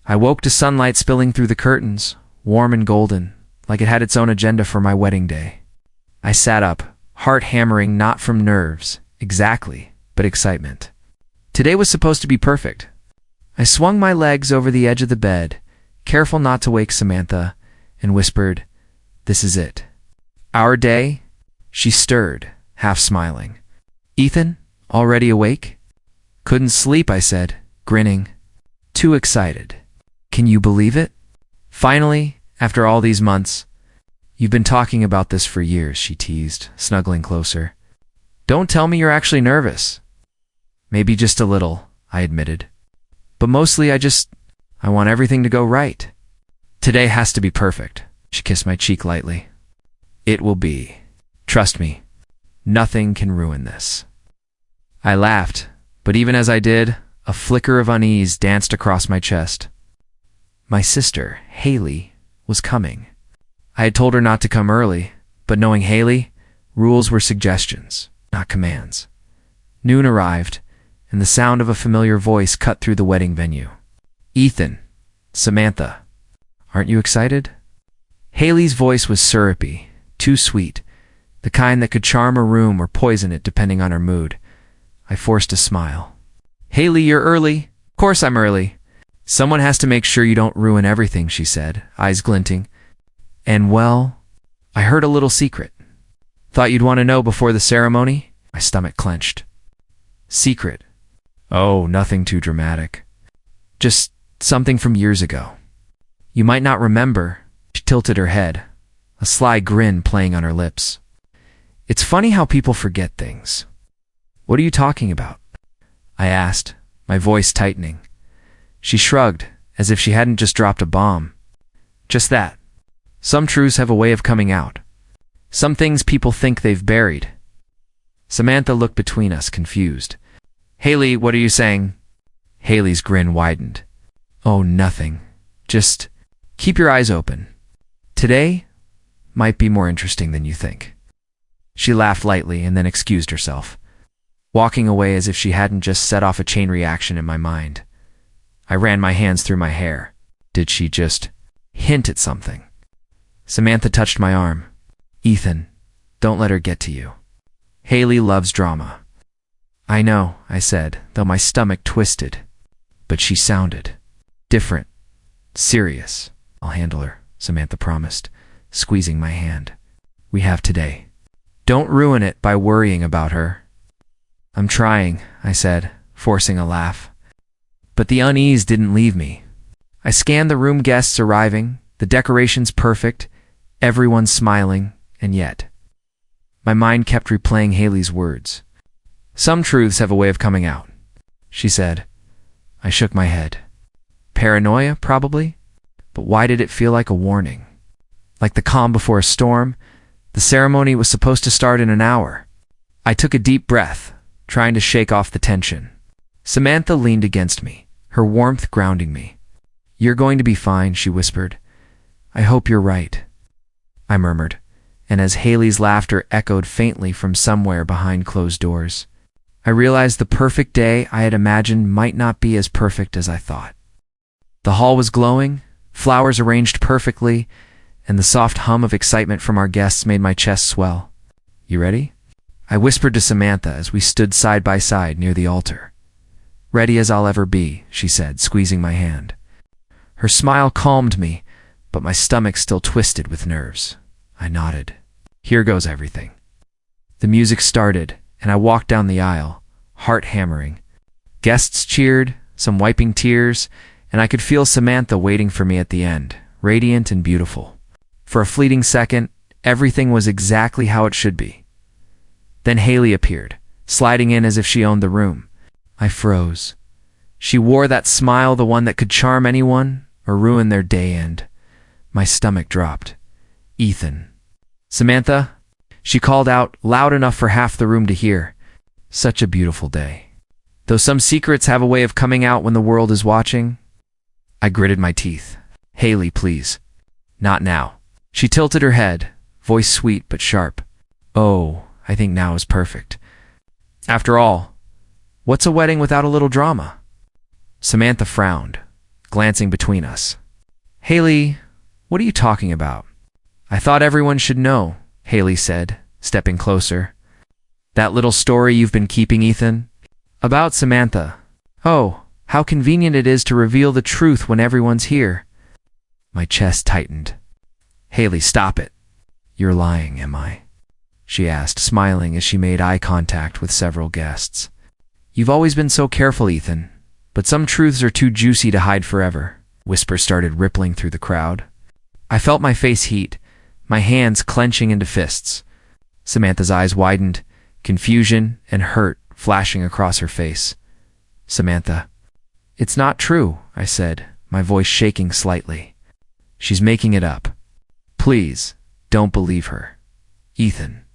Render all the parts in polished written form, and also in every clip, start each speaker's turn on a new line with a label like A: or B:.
A: I woke to sunlight spilling through the curtains, warm and golden, like it had its own agenda for my wedding day. I sat up, heart hammering, not from nerves, exactly, but excitement. Today was supposed to be perfect. I swung my legs over the edge of the bed, careful not to wake Samantha, and whispered, "This is it. Our day?" She stirred, half smiling. "Ethan, already awake?" "Couldn't sleep," I said, grinning. "Too excited. Can you believe it? Finally, after all these months." "You've been talking about this for years," she teased, snuggling closer. "Don't tell me you're actually nervous." "Maybe just a little," I admitted. "But mostly I want everything to go right. Today has to be perfect." She kissed my cheek lightly. "It will be. Trust me. Nothing can ruin this." I laughed, but even as I did, a flicker of unease danced across my chest. My sister, Haley, was coming. I had told her not to come early, but knowing Haley, rules were suggestions, not commands. Noon arrived, and the sound of a familiar voice cut through the wedding venue. "Ethan, Samantha, aren't you excited?" Haley's voice was syrupy, too sweet, the kind that could charm a room or poison it depending on her mood. I forced a smile. "Haley, you're early." "Of course I'm early." "Someone has to make sure you don't ruin everything," she said, eyes glinting. "And well, I heard a little secret." "Thought you'd want to know before the ceremony?" My stomach clenched. "Secret? Oh, nothing too dramatic. Just something from years ago. You might not remember." She tilted her head, a sly grin playing on her lips. "It's funny how people forget things." "What are you talking about?" I asked, my voice tightening. She shrugged, as if she hadn't just dropped a bomb. "Just that. Some truths have a way of coming out. Some things people think they've buried." Samantha looked between us, confused. "Haley, what are you saying?" Haley's grin widened. "Oh, nothing. Just keep your eyes open. Today might be more interesting than you think." She laughed lightly and then excused herself, walking away as if she hadn't just set off a chain reaction in my mind. I ran my hands through my hair. Did she just hint at something? Samantha touched my arm. "Ethan, don't let her get to you. Haley loves drama." "I know," I said, though my stomach twisted. But she sounded different, serious. "I'll handle her," Samantha promised, squeezing my hand. "We have today. Don't ruin it by worrying about her." "I'm trying," I said, forcing a laugh. But the unease didn't leave me. I scanned the room, guests arriving, the decorations perfect, everyone smiling, and yet my mind kept replaying Haley's words. "Some truths have a way of coming out," she said. I shook my head. Paranoia, probably? But why did it feel like a warning? Like the calm before a storm? The ceremony was supposed to start in an hour. I took a deep breath, trying to shake off the tension. Samantha leaned against me, her warmth grounding me. "You're going to be fine," she whispered. "I hope you're right," I murmured, and as Haley's laughter echoed faintly from somewhere behind closed doors, I realized the perfect day I had imagined might not be as perfect as I thought. The hall was glowing, flowers arranged perfectly, and the soft hum of excitement from our guests made my chest swell. "You ready?" I whispered to Samantha as we stood side by side near the altar. "Ready as I'll ever be," she said, squeezing my hand. Her smile calmed me, but my stomach still twisted with nerves. I nodded. "Here goes everything." The music started, and I walked down the aisle, heart hammering. Guests cheered, some wiping tears, and I could feel Samantha waiting for me at the end, radiant and beautiful. For a fleeting second, everything was exactly how it should be. Then Haley appeared, sliding in as if she owned the room. I froze. She wore that smile, the one that could charm anyone or ruin their day, and my stomach dropped. "Ethan." "Samantha," she called out, loud enough for half the room to hear. "Such a beautiful day. Though some secrets have a way of coming out when the world is watching." I gritted my teeth. "Haley, please. Not now." She tilted her head, voice sweet but sharp. "Oh, I think now is perfect. After all, what's a wedding without a little drama?" Samantha frowned, glancing between us. Haley, what are you talking about? I thought everyone should know, Haley said, stepping closer. That little story you've been keeping, Ethan? About Samantha. Oh, how convenient it is to reveal the truth when everyone's here. My chest tightened. Haley, stop it. You're lying, am I? She asked, smiling as she made eye contact with several guests. You've always been so careful, Ethan, but some truths are too juicy to hide forever. Whispers started rippling through the crowd. I felt my face heat, my hands clenching into fists. Samantha's eyes widened, confusion and hurt flashing across her face. Samantha. It's not true, I said, my voice shaking slightly. She's making it up. Please, don't believe her. Ethan.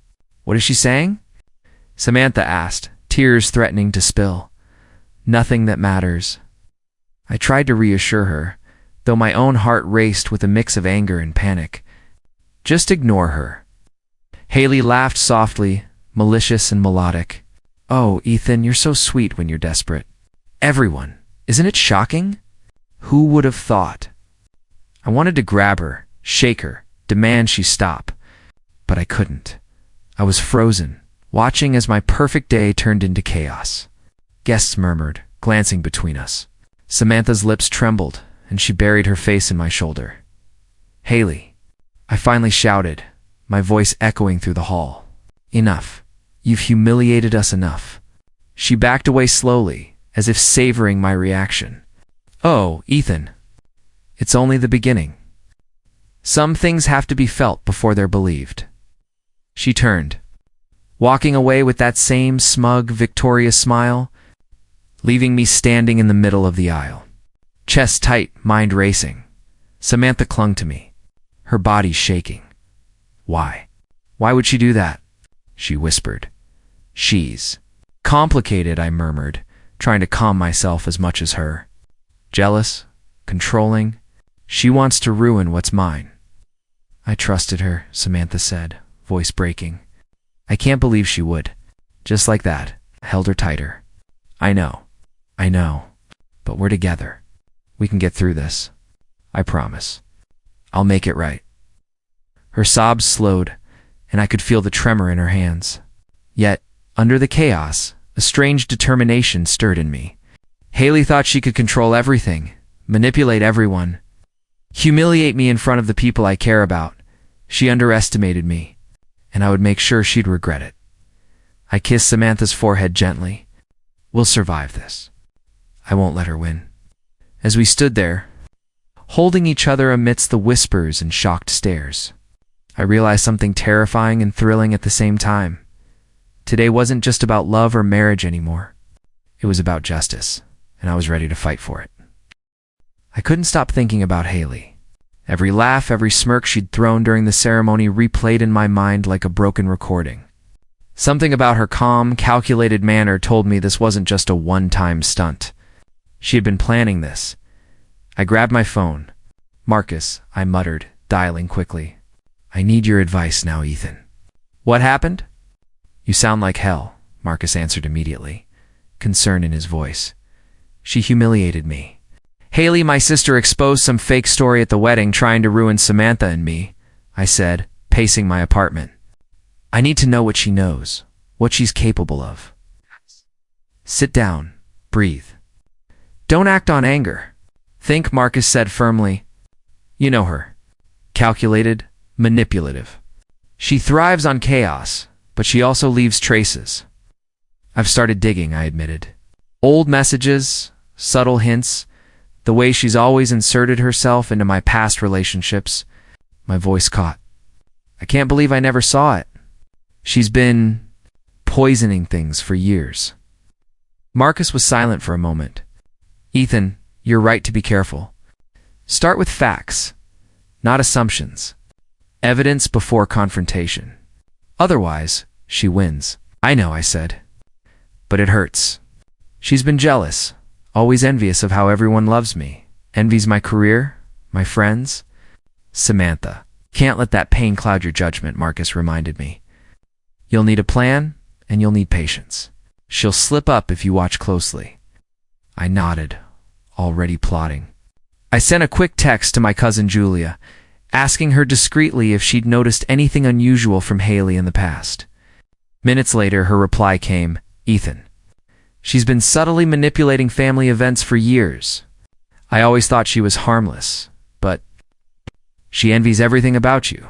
A: What is she saying? Samantha asked, tears threatening to spill. Nothing that matters. I tried to reassure her, though my own heart raced with a mix of anger and panic. Just ignore her. Haley laughed softly, malicious and melodic. Oh, Ethan, you're so sweet when you're desperate. Everyone. Isn't it shocking? Who would have thought? I wanted to grab her, shake her, demand she stop. But I couldn't. I was frozen, watching as my perfect day turned into chaos. Guests murmured, glancing between us. Samantha's lips trembled, and she buried her face in my shoulder. Haley. I finally shouted, my voice echoing through the hall. Enough. You've humiliated us enough. She backed away slowly, as if savoring my reaction. Oh, Ethan. It's only the beginning. Some things have to be felt before they're believed. She turned, walking away with that same smug, victorious smile, leaving me standing in the middle of the aisle. Chest tight, mind racing. Samantha clung to me, her body shaking. Why? Why would she do that? She whispered. She's complicated, I murmured, trying to calm myself as much as her. Jealous, controlling. She wants to ruin what's mine. I trusted her, Samantha said, voice breaking. I can't believe she would. Just like that, I held her tighter. I know, but we're together. We can get through this. I promise. I'll make it right. Her sobs slowed, and I could feel the tremor in her hands. Yet, under the chaos, a strange determination stirred in me. Haley thought she could control everything, manipulate everyone, humiliate me in front of the people I care about. She underestimated me, and I would make sure she'd regret it. I kissed Samantha's forehead gently. We'll survive this. I won't let her win. As we stood there, holding each other amidst the whispers and shocked stares, I realized something terrifying and thrilling at the same time. Today wasn't just about love or marriage anymore. It was about justice, and I was ready to fight for it. I couldn't stop thinking about Haley. Every laugh, every smirk she'd thrown during the ceremony replayed in my mind like a broken recording. Something about her calm, calculated manner told me this wasn't just a one-time stunt. She had been planning this. I grabbed my phone. Marcus, I muttered, dialing quickly. I need your advice now, Ethan. What happened? You sound like hell, Marcus answered immediately, concern in his voice. She humiliated me. Haley, my sister, exposed some fake story at the wedding trying to ruin Samantha and me, I said, pacing my apartment. I need to know what she knows, what she's capable of. Sit down, breathe. Don't act on anger. Think, Marcus said firmly. You know her. Calculated, manipulative. She thrives on chaos, but she also leaves traces. I've started digging, I admitted. Old messages, subtle hints, the way she's always inserted herself into my past relationships. My voice caught. I can't believe I never saw it. She's been poisoning things for years. Marcus was silent for a moment. Ethan, you're right to be careful. Start with facts, not assumptions. Evidence before confrontation. Otherwise, she wins. I know, I said. But it hurts. She's been jealous, always envious of how everyone loves me, envies my career, my friends. Samantha, can't let that pain cloud your judgment, Marcus reminded me. You'll need a plan, and you'll need patience. She'll slip up if you watch closely. I nodded, already plotting. I sent a quick text to my cousin Julia, asking her discreetly if she'd noticed anything unusual from Haley in the past. Minutes later, her reply came, "Ethan. She's been subtly manipulating family events for years. I always thought she was harmless, but she envies everything about you."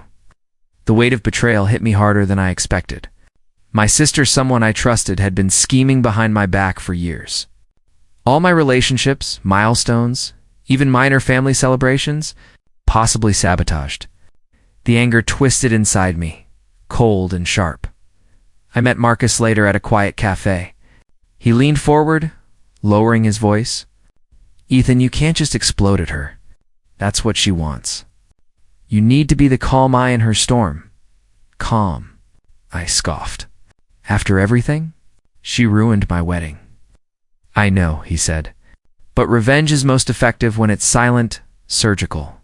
A: The weight of betrayal hit me harder than I expected. My sister, someone I trusted, had been scheming behind my back for years. All my relationships, milestones, even minor family celebrations, possibly sabotaged. The anger twisted inside me, cold and sharp. I met Marcus later at a quiet cafe. He leaned forward, lowering his voice. "Ethan, you can't just explode at her. That's what she wants. You need to be the calm eye in her storm." "Calm," I scoffed. "After everything? She ruined my wedding." "I know," he said. "But revenge is most effective when it's silent, surgical.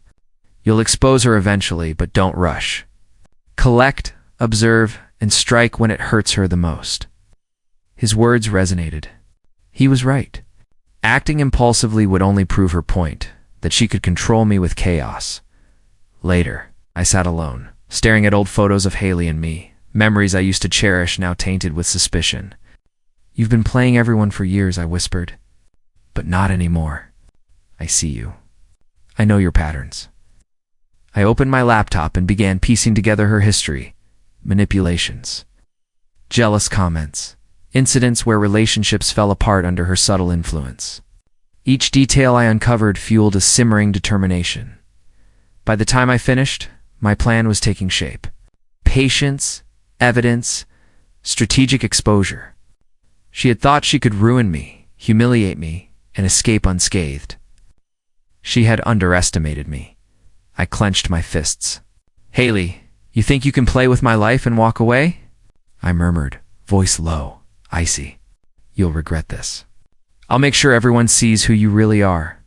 A: You'll expose her eventually, but don't rush. Collect, observe, and strike when it hurts her the most." His words resonated. He was right. Acting impulsively would only prove her point, that she could control me with chaos. Later, I sat alone, staring at old photos of Haley and me, memories I used to cherish now tainted with suspicion. "You've been playing everyone for years," I whispered. "But not anymore. I see you. I know your patterns." I opened my laptop and began piecing together her history, manipulations, jealous comments, incidents where relationships fell apart under her subtle influence. Each detail I uncovered fueled a simmering determination. By the time I finished, my plan was taking shape. Patience, evidence, strategic exposure. She had thought she could ruin me, humiliate me, and escape unscathed. She had underestimated me. I clenched my fists. "Haley, you think you can play with my life and walk away?" I murmured, voice low, icy. "You'll regret this. I'll make sure everyone sees who you really are."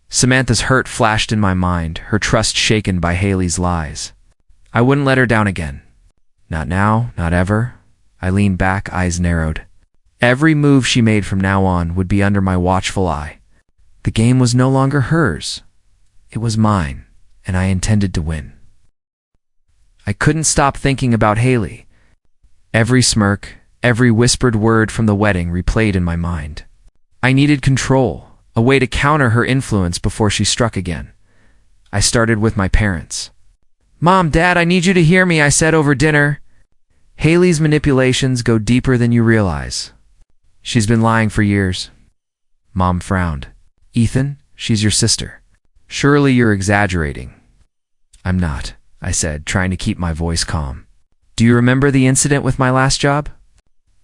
A: Samantha's hurt flashed in my mind, her trust shaken by Haley's lies. I wouldn't let her down again. Not now, not ever. I leaned back, eyes narrowed. Every move she made from now on would be under my watchful eye. The game was no longer hers. It was mine, and I intended to win. I couldn't stop thinking about Haley. Every smirk, every whispered word from the wedding replayed in my mind. I needed control, a way to counter her influence before she struck again. I started with my parents. "Mom, Dad, I need you to hear me," I said over dinner. "Haley's manipulations go deeper than you realize. She's been lying for years." Mom frowned. "Ethan, she's your sister. Surely you're exaggerating." "I'm not," I said, trying to keep my voice calm. "Do you remember the incident with my last job?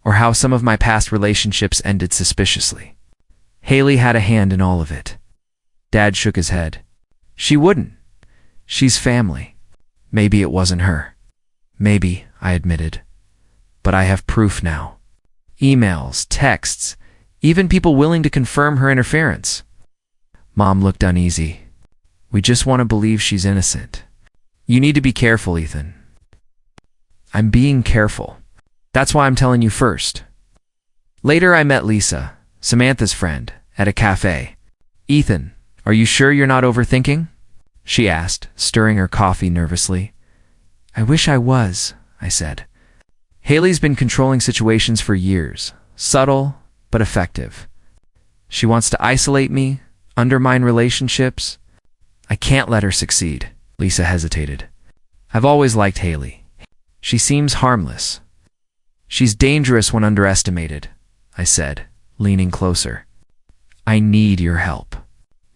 A: Or how some of my past relationships ended suspiciously? Haley had a hand in all of it." Dad shook his head. "She wouldn't. She's family." "Maybe it wasn't her." "Maybe," I admitted. "But I have proof now. Emails, texts, even people willing to confirm her interference." Mom looked uneasy. "We just want to believe she's innocent." "You need to be careful, Ethan." "I'm being careful. That's why I'm telling you first." Later, I met Lisa, Samantha's friend, at a cafe. "Ethan, are you sure you're not overthinking?" she asked, stirring her coffee nervously. "I wish I was," I said. "Haley's been controlling situations for years, subtle but effective. She wants to isolate me, undermine relationships. I can't let her succeed." Lisa hesitated. "I've always liked Haley. She seems harmless." "She's dangerous when underestimated," I said, leaning closer. "I need your help.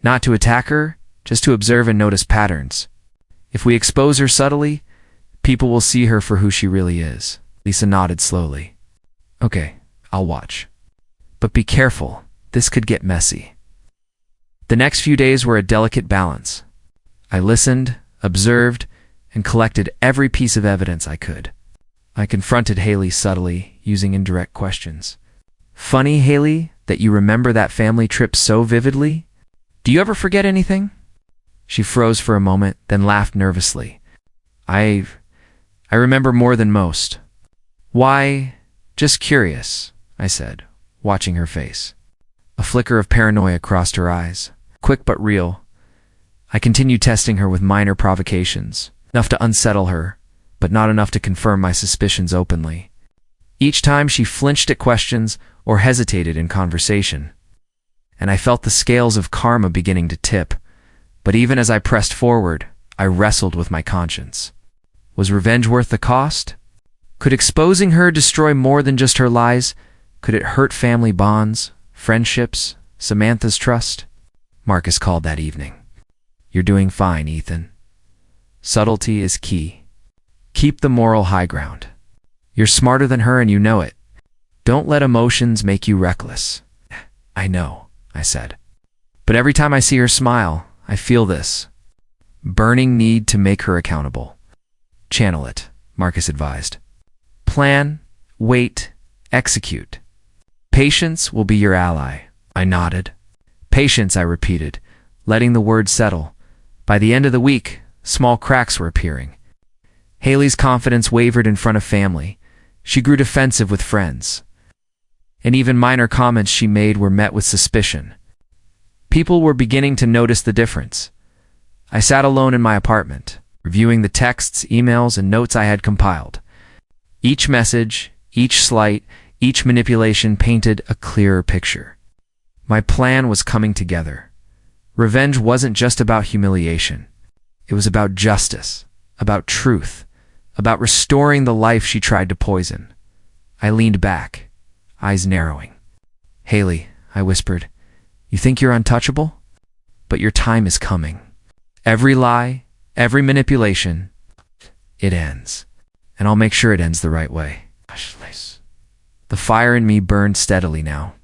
A: Not to attack her, just to observe and notice patterns. If we expose her subtly, people will see her for who she really is." Lisa nodded slowly. "Okay, I'll watch. But be careful, this could get messy." The next few days were a delicate balance. I listened, observed, and collected every piece of evidence I could. I confronted Haley subtly, using indirect questions. "Funny, Haley, that you remember that family trip so vividly? Do you ever forget anything?" She froze for a moment, then laughed nervously. I remember more than most." "Why? Just curious," I said, watching her face. A flicker of paranoia crossed her eyes. Quick but real. I continued testing her with minor provocations, enough to unsettle her, but not enough to confirm my suspicions openly. Each time she flinched at questions or hesitated in conversation, and I felt the scales of karma beginning to tip. But even as I pressed forward, I wrestled with my conscience. Was revenge worth the cost? Could exposing her destroy more than just her lies? Could it hurt family bonds, friendships, Samantha's trust? Marcus called that evening. "You're doing fine, Ethan. Subtlety is key. Keep the moral high ground. You're smarter than her and you know it. Don't let emotions make you reckless." "I know," I said. "But every time I see her smile, I feel this burning need to make her accountable." "Channel it," Marcus advised. "Plan, wait, execute. Patience will be your ally." I nodded. "Patience," I repeated, letting the words settle. By the end of the week, small cracks were appearing. Haley's confidence wavered in front of family. She grew defensive with friends. And even minor comments she made were met with suspicion. People were beginning to notice the difference. I sat alone in my apartment, reviewing the texts, emails, and notes I had compiled. Each message, each slight, each manipulation painted a clearer picture. My plan was coming together. Revenge wasn't just about humiliation. It was about justice, about truth, about restoring the life she tried to poison. I leaned back, eyes narrowing. "Haley," I whispered, "you think you're untouchable? But your time is coming. Every lie, every manipulation, it ends. And I'll make sure it ends the right way." The fire in me burned steadily now.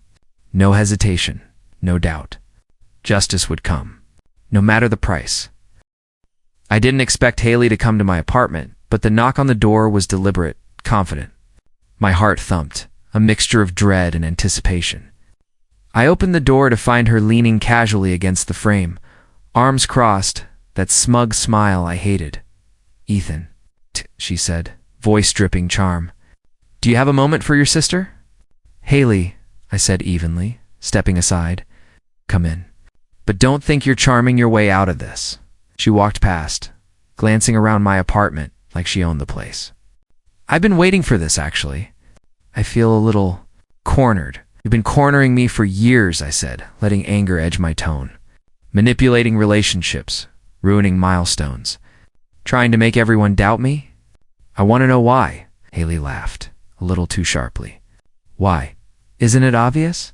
A: No hesitation, no doubt. Justice would come, no matter the price. I didn't expect Haley to come to my apartment, but the knock on the door was deliberate, confident. My heart thumped, a mixture of dread and anticipation. I opened the door to find her leaning casually against the frame, arms crossed, that smug smile I hated. "Ethan," she said, voice dripping charm. "Do you have a moment for your sister?" "Haley," I said evenly, stepping aside. "Come in. But don't think you're charming your way out of this." She walked past, glancing around my apartment like she owned the place. "I've been waiting for this, actually. I feel a little cornered." "You've been cornering me for years," I said, letting anger edge my tone. "Manipulating relationships, ruining milestones, trying to make everyone doubt me? I want to know why." Haley laughed, a little too sharply. "Why? Isn't it obvious?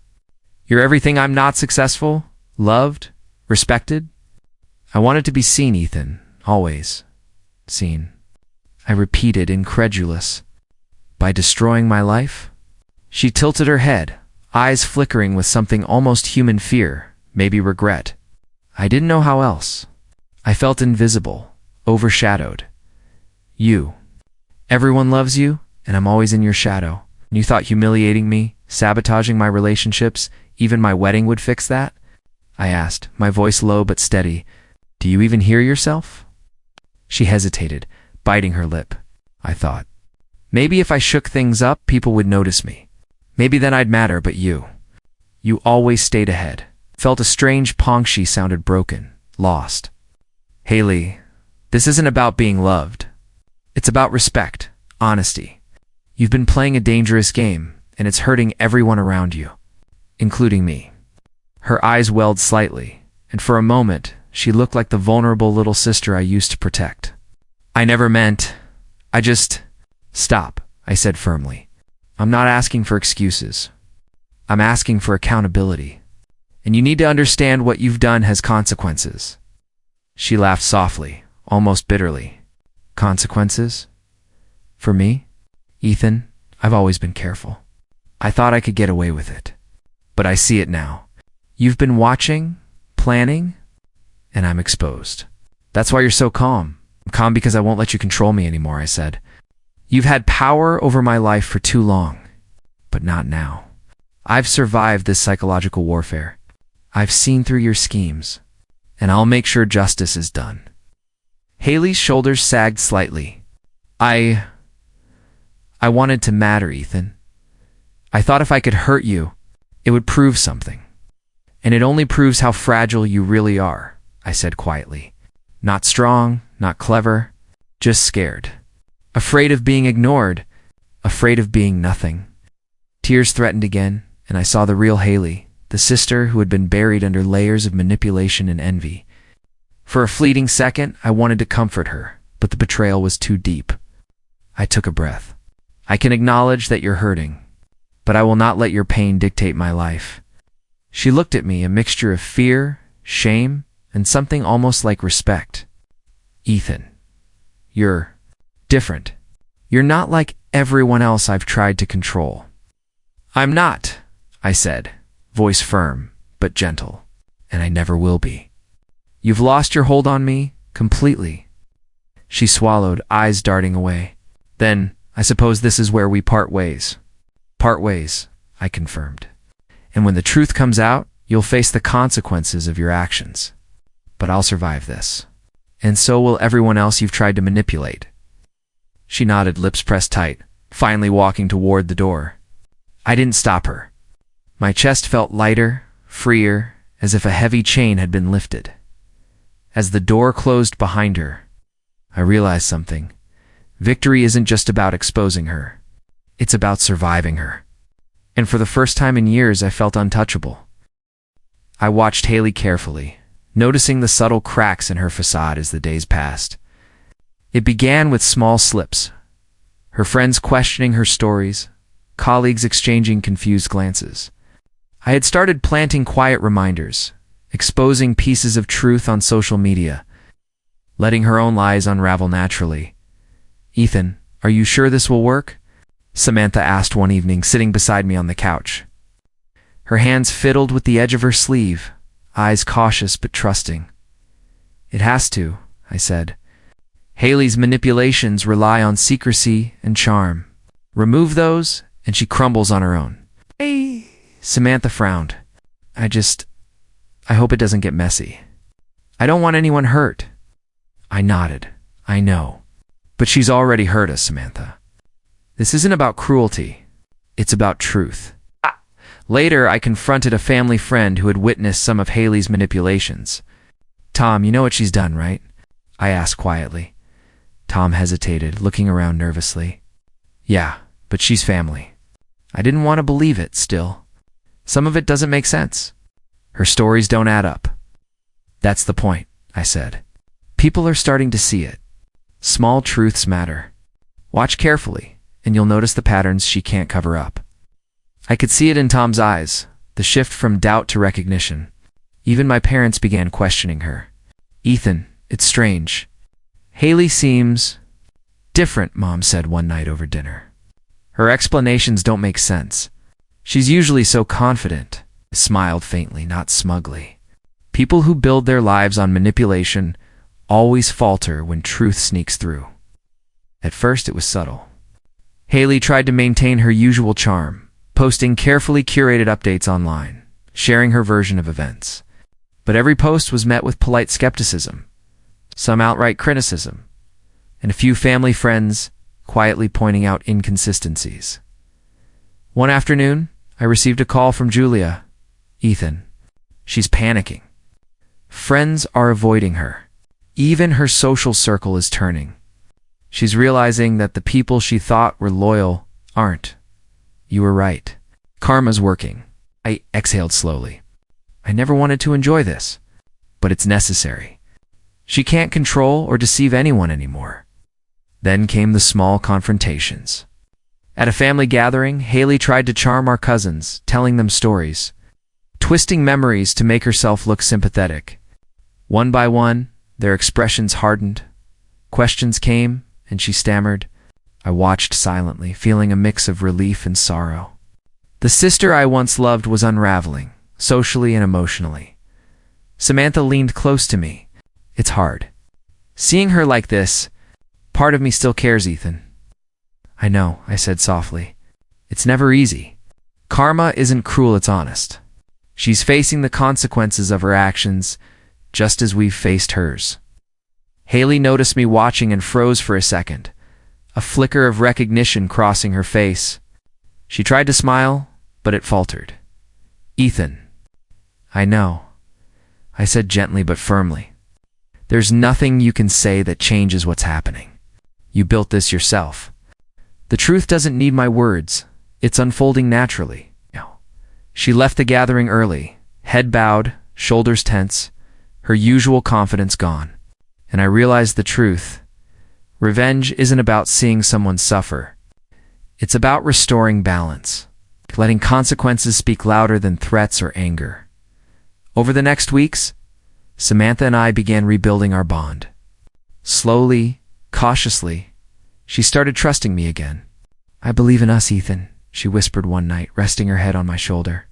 A: You're everything I'm not: successful, loved, respected. I wanted to be seen, Ethan, always. Seen." I repeated, incredulous. "By destroying my life?" She tilted her head, eyes flickering with something almost human fear, maybe regret. I didn't know how else. I felt invisible, overshadowed. "You. Everyone loves you, and I'm always in your shadow. And you thought humiliating me, sabotaging my relationships, even my wedding would fix that?" I asked, my voice low but steady. "Do you even hear yourself?" She hesitated, biting her lip. I thought, maybe if I shook things up, people would notice me. Maybe then I'd matter, but you always stayed ahead. Felt a strange Pongshi sounded broken, lost. "Haley, this isn't about being loved. It's about respect, honesty. You've been playing a dangerous game, and it's hurting everyone around you, including me." Her eyes welled slightly, and for a moment, she looked like the vulnerable little sister I used to protect. "I never meant. I just..." "Stop," I said firmly. "I'm not asking for excuses. I'm asking for accountability. And you need to understand what you've done has consequences." She laughed softly, almost bitterly. "Consequences? For me? Ethan, I've always been careful. I thought I could get away with it. But I see it now. You've been watching, planning, and I'm exposed. That's why you're so calm." "I'm calm because I won't let you control me anymore," I said. "You've had power over my life for too long, but not now. I've survived this psychological warfare. I've seen through your schemes, and I'll make sure justice is done." Haley's shoulders sagged slightly. I wanted to matter, Ethan. I thought if I could hurt you, it would prove something. And it only proves how fragile you really are," I said quietly. Not strong, not clever, just scared. Afraid of being ignored, afraid of being nothing. Tears threatened again, and I saw the real Haley, the sister who had been buried under layers of manipulation and envy. For a fleeting second, I wanted to comfort her, but the betrayal was too deep. I took a breath. I can acknowledge that you're hurting, but I will not let your pain dictate my life. She looked at me, a mixture of fear, shame, and something almost like respect. Ethan, you're different. You're not like everyone else I've tried to control. I'm not, I said, voice firm but gentle, and I never will be. You've lost your hold on me completely. She swallowed, eyes darting away. Then, I suppose this is where we part ways. Part ways, I confirmed. And when the truth comes out, you'll face the consequences of your actions. But I'll survive this. And so will everyone else you've tried to manipulate. She nodded, lips pressed tight, finally walking toward the door. I didn't stop her. My chest felt lighter, freer, as if a heavy chain had been lifted. As the door closed behind her, I realized something. Victory isn't just about exposing her. It's about surviving her. And for the first time in years, I felt untouchable. I watched Haley carefully, noticing the subtle cracks in her facade as the days passed. It began with small slips, her friends questioning her stories, colleagues exchanging confused glances. I had started planting quiet reminders, exposing pieces of truth on social media, letting her own lies unravel naturally. Ethan, are you sure this will work? Samantha asked one evening, sitting beside me on the couch. Her hands fiddled with the edge of her sleeve, eyes cautious but trusting. It has to, I said. Haley's manipulations rely on secrecy and charm. Remove those, and she crumbles on her own. Hey, Samantha frowned. I hope it doesn't get messy. I don't want anyone hurt. I nodded. I know. But she's already hurt us, Samantha. This isn't about cruelty. It's about truth. Later, I confronted a family friend who had witnessed some of Haley's manipulations. Tom, you know what she's done, right? I asked quietly. Tom hesitated, looking around nervously. Yeah, but she's family. I didn't want to believe it, still. Some of it doesn't make sense. Her stories don't add up. That's the point, I said. People are starting to see it. Small truths matter. Watch carefully, and you'll notice the patterns she can't cover up. I could see it in Tom's eyes, the shift from doubt to recognition. Even my parents began questioning her. Ethan, it's strange. Haley seems different, Mom said one night over dinner. Her explanations don't make sense. She's usually so confident. I smiled faintly, not smugly. People who build their lives on manipulation always falter when truth sneaks through. At first, it was subtle. Haley tried to maintain her usual charm, posting carefully curated updates online, sharing her version of events. But every post was met with polite skepticism, some outright criticism, and a few family friends quietly pointing out inconsistencies. One afternoon, I received a call from Julia. Ethan, she's panicking. Friends are avoiding her. Even her social circle is turning. She's realizing that the people she thought were loyal aren't. You were right. Karma's working. I exhaled slowly. I never wanted to enjoy this, but it's necessary. She can't control or deceive anyone anymore. Then came the small confrontations. At a family gathering, Haley tried to charm our cousins, telling them stories, twisting memories to make herself look sympathetic. One by one, their expressions hardened. Questions came, and she stammered. I watched silently, feeling a mix of relief and sorrow. The sister I once loved was unraveling, socially and emotionally. Samantha leaned close to me. It's hard. Seeing her like this, part of me still cares, Ethan. I know, I said softly. It's never easy. Karma isn't cruel, it's honest. She's facing the consequences of her actions, just as we've faced hers. Haley noticed me watching and froze for a second, a flicker of recognition crossing her face. She tried to smile, but it faltered. Ethan. I know, I said gently but firmly. There's nothing you can say that changes what's happening. You built this yourself. The truth doesn't need my words. It's unfolding naturally. She left the gathering early, head bowed, shoulders tense, her usual confidence gone. And I realized the truth. Revenge isn't about seeing someone suffer. It's about restoring balance, letting consequences speak louder than threats or anger. Over the next weeks, Samantha and I began rebuilding our bond. Slowly, cautiously, she started trusting me again. "I believe in us, Ethan," she whispered one night, resting her head on my shoulder.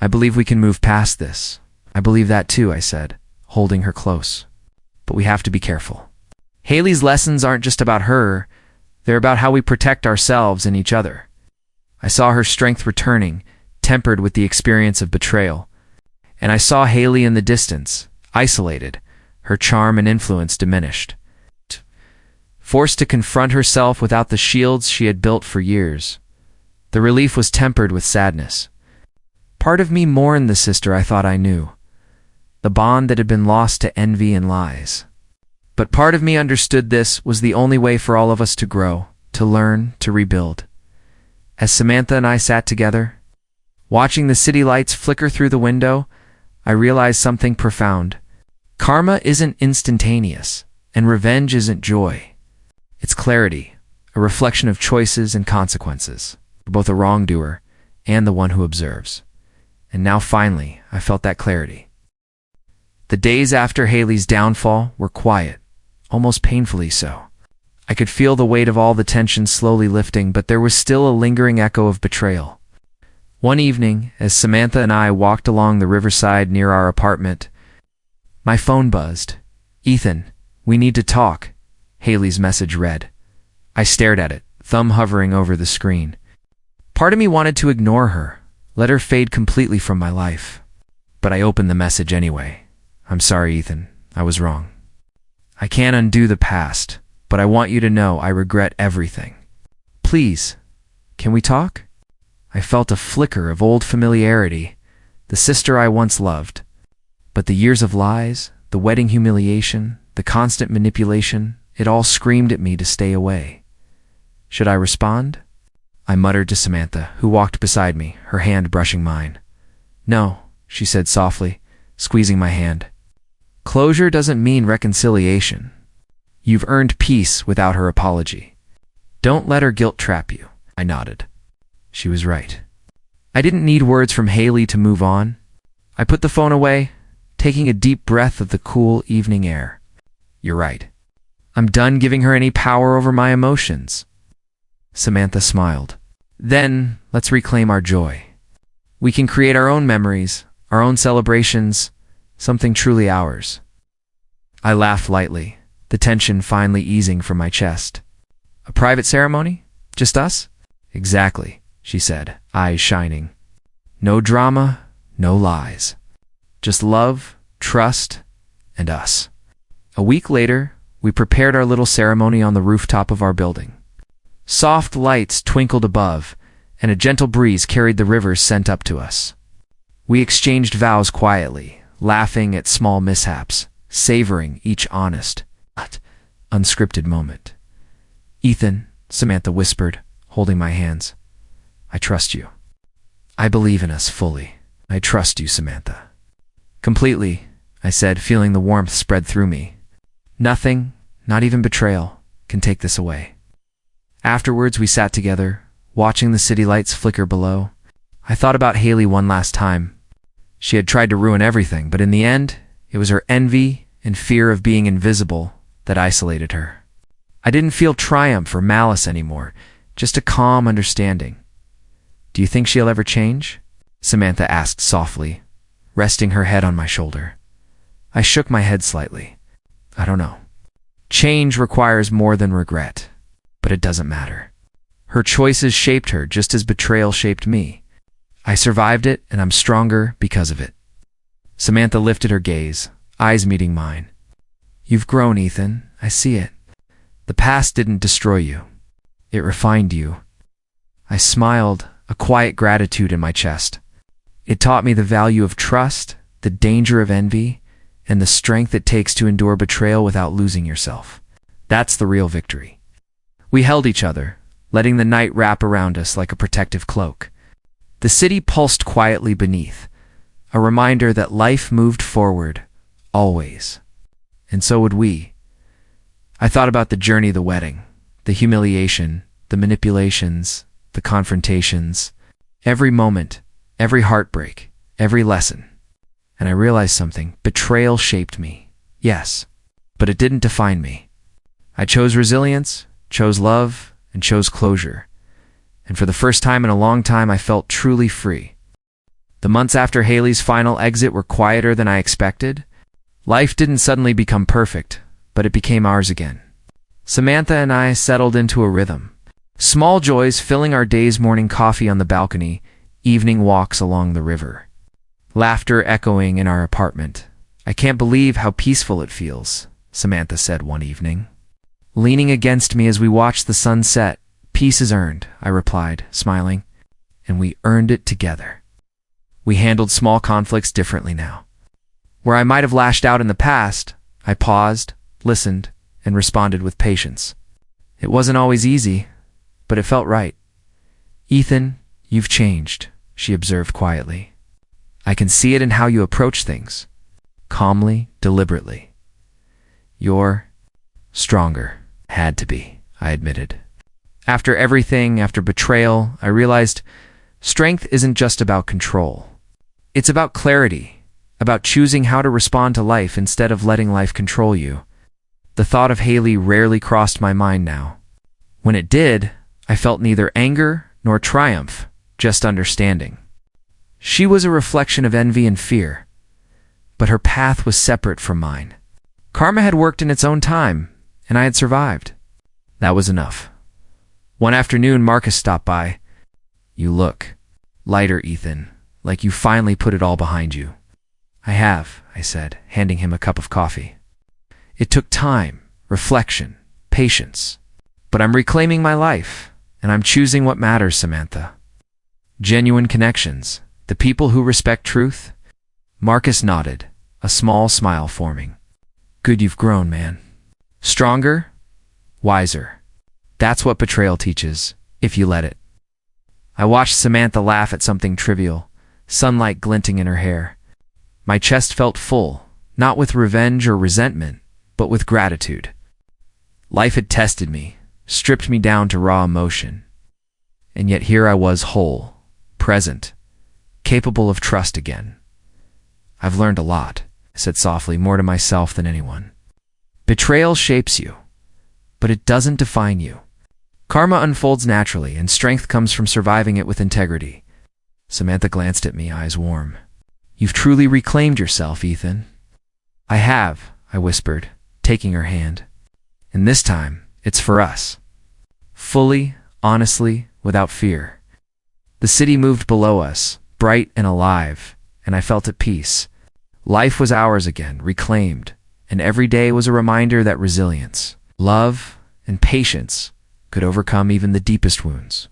A: "I believe we can move past this." "I believe that too," I said, holding her close. "But we have to be careful." Haley's lessons aren't just about her, they're about how we protect ourselves and each other. I saw her strength returning, tempered with the experience of betrayal. And I saw Haley in the distance, isolated, her charm and influence diminished. Forced to confront herself without the shields she had built for years. The relief was tempered with sadness. Part of me mourned the sister I thought I knew, the bond that had been lost to envy and lies. But part of me understood this was the only way for all of us to grow, to learn, to rebuild. As Samantha and I sat together, watching the city lights flicker through the window, I realized something profound. Karma isn't instantaneous, and revenge isn't joy. It's clarity, a reflection of choices and consequences, for both the wrongdoer and the one who observes. And now finally, I felt that clarity. The days after Haley's downfall were quiet, almost painfully so. I could feel the weight of all the tension slowly lifting, but there was still a lingering echo of betrayal. One evening, as Samantha and I walked along the riverside near our apartment, my phone buzzed. "Ethan, we need to talk," Haley's message read. I stared at it, thumb hovering over the screen. Part of me wanted to ignore her, let her fade completely from my life. But I opened the message anyway. "I'm sorry, Ethan. I was wrong. I can't undo the past, but I want you to know I regret everything. Please, can we talk?" I felt a flicker of old familiarity, the sister I once loved. But the years of lies, the wedding humiliation, the constant manipulation, it all screamed at me to stay away. Should I respond? I muttered to Samantha, who walked beside me, her hand brushing mine. "No," she said softly, squeezing my hand. "Closure doesn't mean reconciliation. You've earned peace without her apology. Don't let her guilt trap you." I nodded. She was right. I didn't need words from Haley to move on. I put the phone away, taking a deep breath of the cool evening air. "You're right. I'm done giving her any power over my emotions." Samantha smiled. "Then, let's reclaim our joy. We can create our own memories, our own celebrations, something truly ours." I laughed lightly, the tension finally easing from my chest. "A private ceremony? Just us?" "Exactly," she said, eyes shining. "No drama, no lies. Just love, trust, and us." A week later, we prepared our little ceremony on the rooftop of our building. Soft lights twinkled above, and a gentle breeze carried the river's scent up to us. We exchanged vows quietly, laughing at small mishaps, savoring each honest, but unscripted moment. "Ethan," Samantha whispered, holding my hands, "I trust you. I believe in us fully. I trust you, Samantha." "Completely," I said, feeling the warmth spread through me. "Nothing, not even betrayal, can take this away." Afterwards, we sat together, watching the city lights flicker below. I thought about Haley one last time. She had tried to ruin everything, but in the end, it was her envy and fear of being invisible that isolated her. I didn't feel triumph or malice anymore, just a calm understanding. "Do you think she'll ever change?" Samantha asked softly, resting her head on my shoulder. I shook my head slightly. "I don't know. Change requires more than regret, but it doesn't matter. Her choices shaped her just as betrayal shaped me. I survived it, and I'm stronger because of it." Samantha lifted her gaze, eyes meeting mine. "You've grown, Ethan. I see it. The past didn't destroy you. It refined you." I smiled, a quiet gratitude in my chest. It taught me the value of trust, the danger of envy, and the strength it takes to endure betrayal without losing yourself. That's the real victory. We held each other, letting the night wrap around us like a protective cloak. The city pulsed quietly beneath, a reminder that life moved forward, always. And so would we. I thought about the journey, the wedding, the humiliation, the manipulations, the confrontations, every moment, every heartbreak, every lesson. And I realized something. Betrayal shaped me, yes, but it didn't define me. I chose resilience, chose love, and chose closure. And for the first time in a long time, I felt truly free. The months after Haley's final exit were quieter than I expected. Life didn't suddenly become perfect, but it became ours again. Samantha and I settled into a rhythm. Small joys filling our days, morning coffee on the balcony, evening walks along the river. Laughter echoing in our apartment. "I can't believe how peaceful it feels," Samantha said one evening, leaning against me as we watched the sun set. "Peace is earned," I replied, smiling, "and we earned it together." We handled small conflicts differently now. Where I might have lashed out in the past, I paused, listened, and responded with patience. It wasn't always easy, but it felt right. "Ethan, you've changed," she observed quietly. "I can see it in how you approach things. Calmly, deliberately. You're stronger." "Had to be," I admitted. After everything, after betrayal, I realized strength isn't just about control. It's about clarity, about choosing how to respond to life instead of letting life control you. The thought of Haley rarely crossed my mind now. When it did, I felt neither anger nor triumph, just understanding. She was a reflection of envy and fear, but her path was separate from mine. Karma had worked in its own time, and I had survived. That was enough. One afternoon, Marcus stopped by. "You look lighter, Ethan, like you finally put it all behind you." "I have," I said, handing him a cup of coffee. "It took time, reflection, patience. But I'm reclaiming my life, and I'm choosing what matters, Samantha. Genuine connections, the people who respect truth." Marcus nodded, a small smile forming. "Good you've grown, man. Stronger, wiser. That's what betrayal teaches, if you let it." I watched Samantha laugh at something trivial, sunlight glinting in her hair. My chest felt full, not with revenge or resentment, but with gratitude. Life had tested me, stripped me down to raw emotion. And yet here I was whole, present, capable of trust again. "I've learned a lot," I said softly, more to myself than anyone. Betrayal shapes you, but it doesn't define you. Karma unfolds naturally, and strength comes from surviving it with integrity. Samantha glanced at me, eyes warm. "You've truly reclaimed yourself, Ethan." "I have," I whispered, taking her hand. "And this time, it's for us. Fully, honestly, without fear." The city moved below us, bright and alive, and I felt at peace. Life was ours again, reclaimed, and every day was a reminder that resilience, love, and patience could overcome even the deepest wounds.